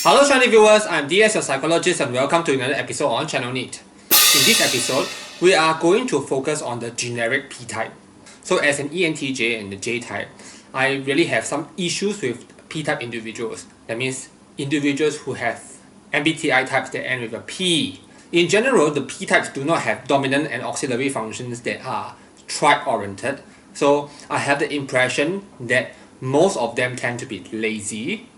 Hello channel viewers, I'm DS, your psychologist, and welcome to another episode on channel NITT. In this episode, we are going to focus on the generic P-type. So as an ENTJ and the J-type, I really have some issues with P-type individuals. That means individuals who have MBTI types that end with a P. In general, the P-types do not have dominant and auxiliary functions that are tribe-oriented. So I have the impression that most of them tend to be lazy,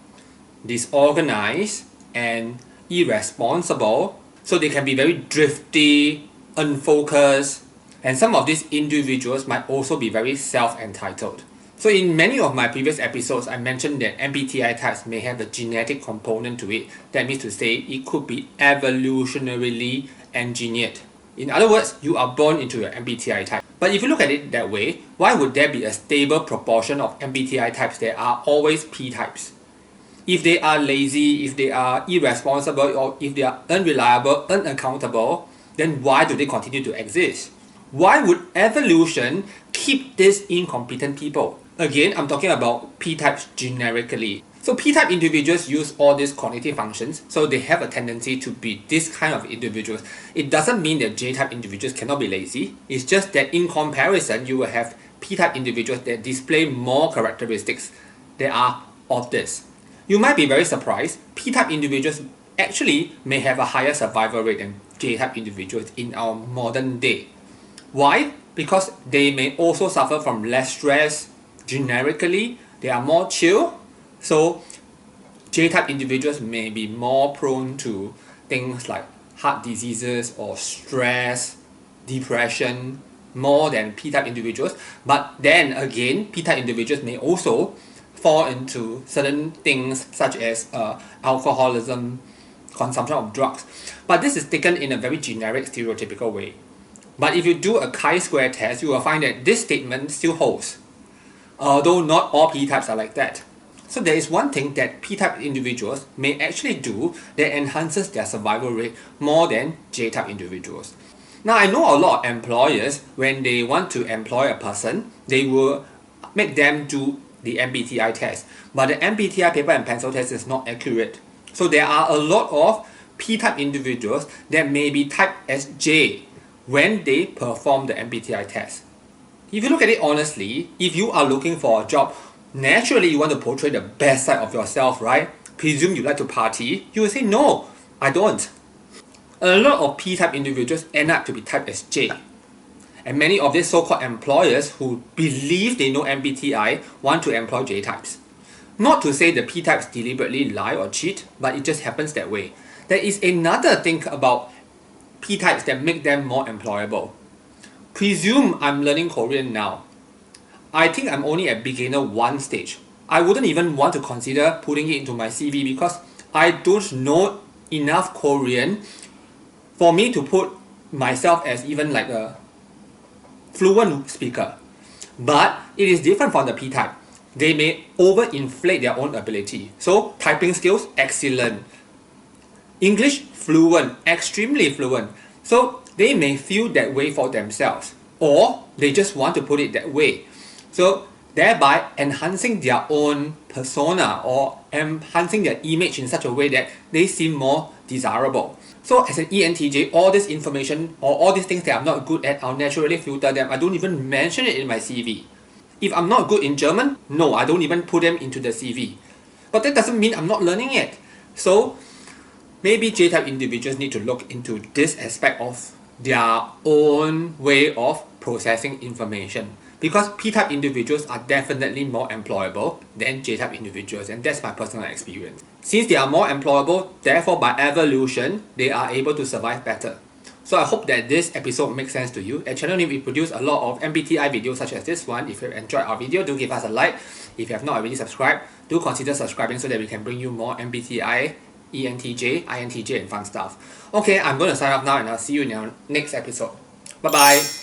disorganized, and irresponsible. So they can be very drifty, unfocused, and some of these individuals might also be very self-entitled. So in many of my previous episodes, I mentioned that MBTI types may have a genetic component to it. That means to say it could be evolutionarily engineered. In other words, you are born into your MBTI type. But if you look at it that way, why would there be a stable proportion of MBTI types that are always P-types? If they are lazy, if they are irresponsible, or if they are unreliable, unaccountable, then why do they continue to exist? Why would evolution keep these incompetent people? Again, I'm talking about P-types generically. So P-type individuals use all these cognitive functions, so they have a tendency to be this kind of individuals. It doesn't mean that J-type individuals cannot be lazy. It's just that in comparison, you will have P-type individuals that display more characteristics that are of this. You might be very surprised, P-type individuals actually may have a higher survival rate than J-type individuals in our modern day. Why? Because they may also suffer from less stress. Generically, they are more chill. So J-type individuals may be more prone to things like heart diseases or stress, depression, more than P-type individuals. But then again, P-type individuals may also fall into certain things such as alcoholism, consumption of drugs. But this is taken in a very generic, stereotypical way. But if you do a chi-square test, you will find that this statement still holds, although not all P-types are like that. So there is one thing that P-type individuals may actually do that enhances their survival rate more than J-type individuals. Now I know a lot of employers, when they want to employ a person, they will make them do the MBTI test. But the MBTI paper and pencil test is not accurate. So there are a lot of P-type individuals that may be typed as J when they perform the MBTI test. If you look at it honestly, if you are looking for a job, naturally you want to portray the best side of yourself, right? Presume you like to party, you will say no, I don't. A lot of P-type individuals end up to be typed as J. And many of these so-called employers who believe they know MBTI want to employ J-types. Not to say the P-types deliberately lie or cheat, but it just happens that way. There is another thing about P-types that make them more employable. Presume I'm learning Korean now. I think I'm only at beginner 1 stage. I wouldn't even want to consider putting it into my CV because I don't know enough Korean for me to put myself as even like a fluent speaker. But it is different from the P-type. They may overinflate their own ability. So typing skills, excellent. English, fluent, extremely fluent. So they may feel that way for themselves, or they just want to put it that way. So thereby enhancing their own persona or enhancing their image in such a way that they seem more desirable. So as an ENTJ, all this information or all these things that I'm not good at, I'll naturally filter them. I don't even mention it in my CV. If I'm not good in German, no, I don't even put them into the CV. But that doesn't mean I'm not learning it. So maybe J-type individuals need to look into this aspect of their own way of processing information. Because P-type individuals are definitely more employable than J-type individuals, and that's my personal experience. Since they are more employable, therefore by evolution, they are able to survive better. So I hope that this episode makes sense to you. At Channel NITT, we produce a lot of MBTI videos such as this one. If you enjoyed our video, do give us a like. If you have not already subscribed, do consider subscribing so that we can bring you more MBTI, ENTJ, INTJ and fun stuff. Okay, I'm going to sign off now and I'll see you in our next episode. Bye bye!